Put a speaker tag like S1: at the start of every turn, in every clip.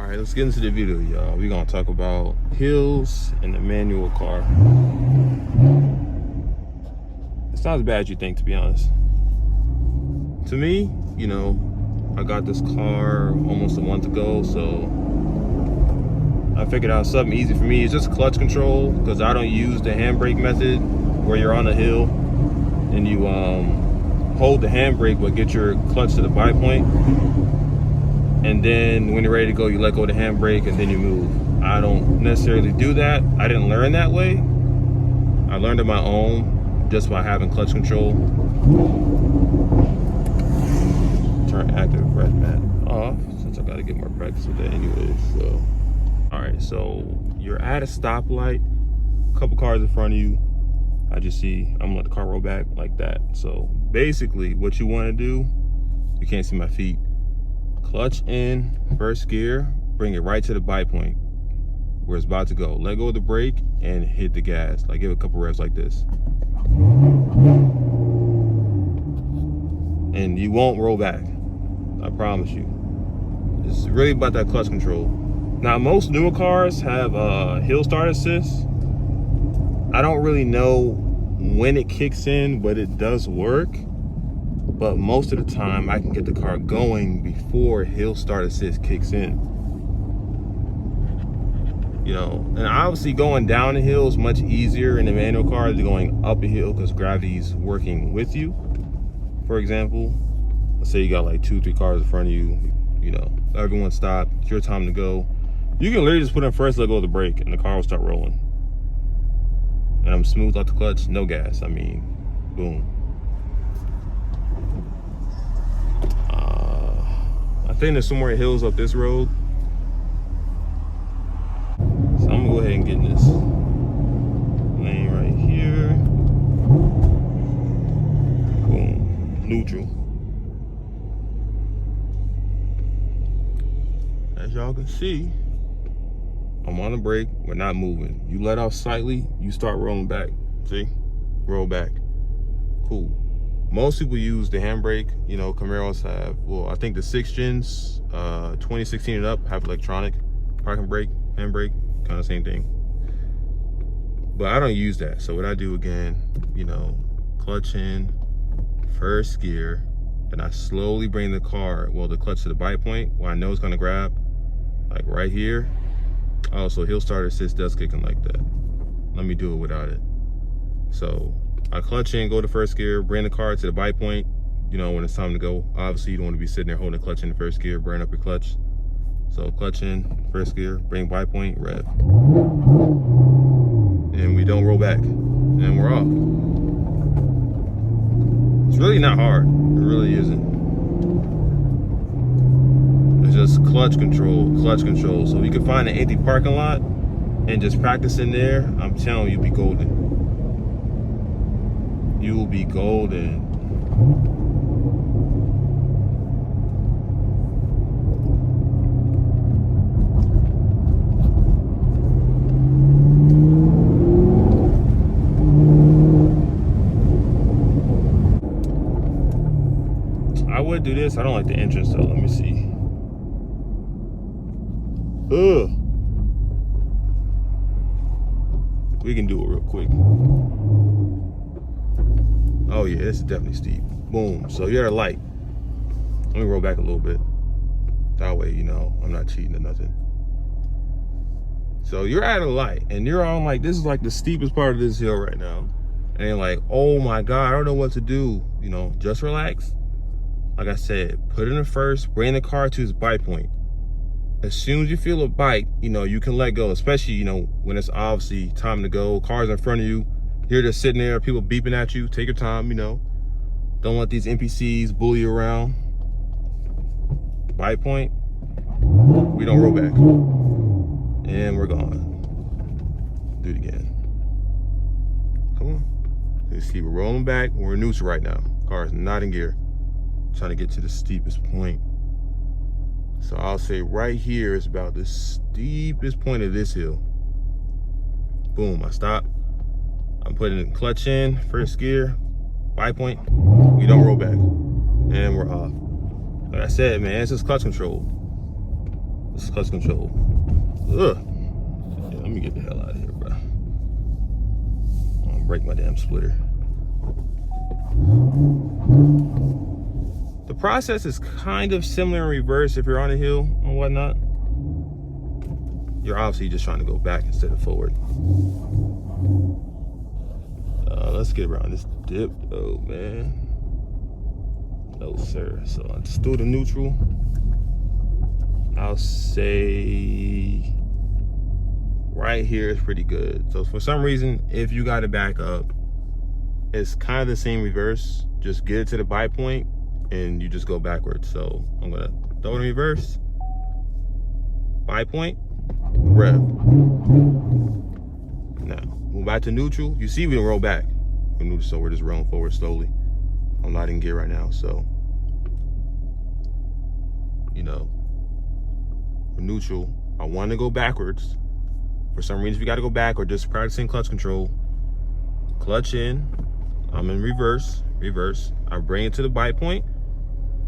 S1: All right, let's get into the video, y'all. We're gonna talk about hills and the manual car. It's not as bad as you think, to be honest. To me, you know, I got this car almost a month ago, so I figured out something easy for me. It's just clutch control, because I don't use the handbrake method where you're on a hill and you hold the handbrake but get your clutch to the body point. And then when you're ready to go, you let go of the handbrake and then you move. I don't necessarily do that. I didn't learn that way. I learned on my own just by having clutch control. Turn active rest mat off since I gotta get more practice with that anyways. So, all right, so you're at a stoplight, a couple cars in front of you. I just see, I'm gonna let the car roll back like that. So basically what you wanna do, you can't see my feet. Clutch in first gear, bring it right to the bite point where it's about to go. Let go of the brake and hit the gas. Like, give it a couple revs like this. And you won't roll back, I promise you. It's really about that clutch control. Now, most newer cars have hill start assist. I don't really know when it kicks in, but it does work. But most of the time, I can get the car going before hill start assist kicks in. You know, and obviously going down the hill is much easier in the manual car than going up a hill because gravity's working with you. For example, let's say you got like 2-3 cars in front of you, you know, everyone stopped, it's your time to go. You can literally just put in first, let go of the brake, and the car will start rolling. And I'm smooth out the clutch, no gas, I mean, boom. I think there's some more hills up this road. So I'm gonna go ahead and get in this lane right here. Boom, neutral. As y'all can see, I'm on the brake, we're not moving. You let off slightly, you start rolling back. See? Roll back. Cool. Most people use the handbrake. You know, Camaros have, well, I think the 6th gens, 2016 and up, have electronic parking brake, handbrake, kind of same thing. But I don't use that. So what I do again, you know, clutch in, first gear, then I slowly bring the car, well, the clutch to the bite point where I know it's gonna grab, like right here. Oh, so hill start assist does kick in like that. Let me do it without it. So I clutch in, go to first gear, bring the car to the bite point, you know, when it's time to go. Obviously, you don't want to be sitting there holding the clutch in the first gear, burn up your clutch. So clutch in, first gear, bring bite point, rev. And we don't roll back, and we're off. It's really not hard, it really isn't. It's just clutch control. So you can find an empty parking lot and just practice in there. I'm telling you, you'll be golden. You will be golden. I would do this. I don't like the entrance though. Let me see. Ugh. We can do it real quick. Oh yeah, this is definitely steep. Boom. So you're at a light. Let me roll back a little bit. That way, you know, I'm not cheating or nothing. So you're at a light and you're on, like, this is like the steepest part of this hill right now. And you're like, oh my God, I don't know what to do. You know, just relax. Like I said, put it in first, bring the car to its bite point. As soon as you feel a bite, you know, you can let go, especially, you know, when it's obviously time to go, cars in front of you. You're just sitting there, people beeping at you. Take your time, you know. Don't let these NPCs bully you around. Bite point. We don't roll back. And we're gone. Do it again. Come on. Let's see, we're rolling back. We're in neutral right now. Car is not in gear. Trying to get to the steepest point. So I'll say right here is about the steepest point of this hill. Boom, I stop. I'm putting the clutch in, first gear, bite point. We don't roll back. And we're off. Like I said, man, it's just clutch control. This is clutch control. Ugh. Yeah, let me get the hell out of here, bro. I'm gonna break my damn splitter. The process is kind of similar in reverse if you're on a hill and whatnot. You're obviously just trying to go back instead of forward. Let's get around this dip. Oh, man. No, sir. So let's do the neutral. I'll say right here is pretty good. So for some reason, if you got to back up, it's kind of the same reverse. Just get it to the buy point and you just go backwards. So I'm gonna throw it in reverse, buy point, rev. Now move back to neutral. You see we didn't roll back. So we're just rolling forward slowly. I'm not in gear right now, so you know, for neutral, I want to go backwards. For some reason, if you got to go back or just practicing clutch control, clutch in. I'm in reverse. I bring it to the buy point.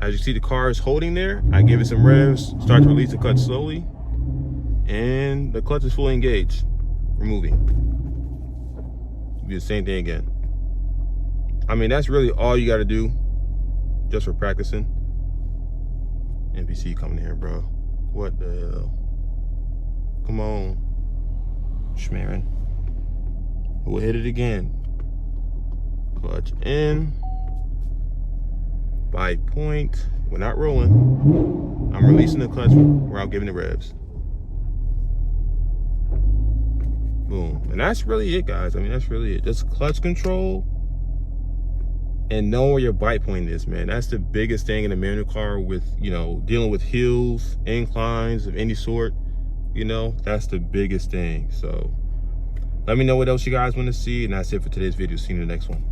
S1: As you see, the car is holding there. I give it some revs, start to release the clutch slowly, and the clutch is fully engaged. Removing. Do the same thing again. I mean, that's really all you got to do just for practicing. NPC coming here, bro. What the hell? Come on, Schmerin. We'll hit it again. Clutch in. Buy point. We're not rolling. I'm releasing the clutch without giving the revs. Boom. And that's really it, guys. I mean, that's really it. Just clutch control and know where your bite point is, man. That's the biggest thing in a manual car with, you know, dealing with hills, inclines of any sort. You know, that's the biggest thing. So let me know what else you guys want to see. And that's it for today's video. See you in the next one.